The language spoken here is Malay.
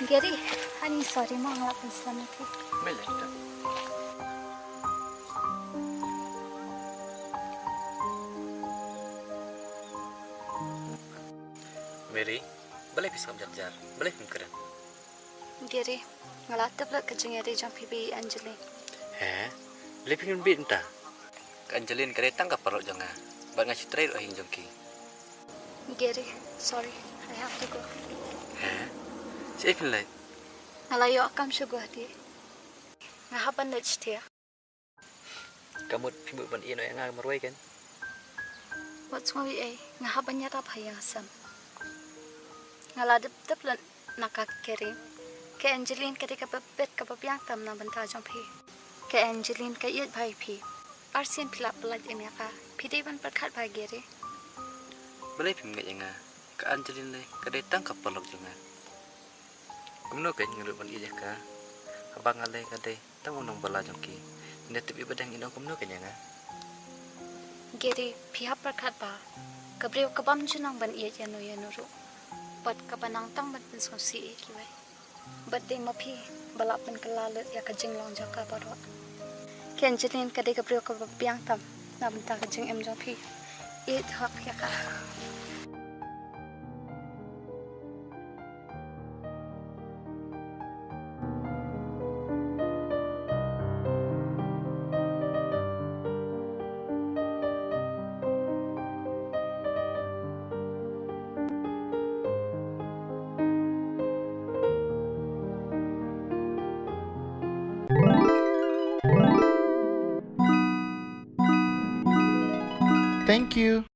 Gary, honey, sorry, mau ngelakuin selama itu. Boleh tak? Mary, boleh pisah jajar, boleh mungkin. Gary, ngelatih pula kerjanya ada jam PB Angelin. Boleh pingin bit entah. Angelin kereta nggak perlu jangan. Buat ngasih trail ahin jongki. Gary, sorry, I have to go. Siapa lagi? Ngelayo akam syukur di. Ngahapan dah cerita. Kamu pimut ban ino yang nggak meruai kan? What's wrong with ngahapan nyata apa yang asam? Ngaladap teplan nakak Gary. Ke Angelin ketika bebet kebabiang tam na benta jam pi. Ke Angelin ke iat bhai pi. Arsian pilap pelat ini ka. Pidi ban perkat bhai Gary. Boleh pimut yang nggak? Ke Angelin le, kereta nggak perlu jangan. Kamu kan ngelut ban iya ka? Abang ale kade, tamu nong bala jongki. Nda tepi badang ino kamu kan yang nggak? Gary, pihak perkat ba. Kebriu kebam junang ban iya jano ru. Bat kapanang tang ban pensosi kiwai. Bat de mapi balap ban kelalut ya kajing long jaka barwa. Ken jelin kade kebriu kebabiang tam na benta kajing em jopi. It hak ya ka. Thank you.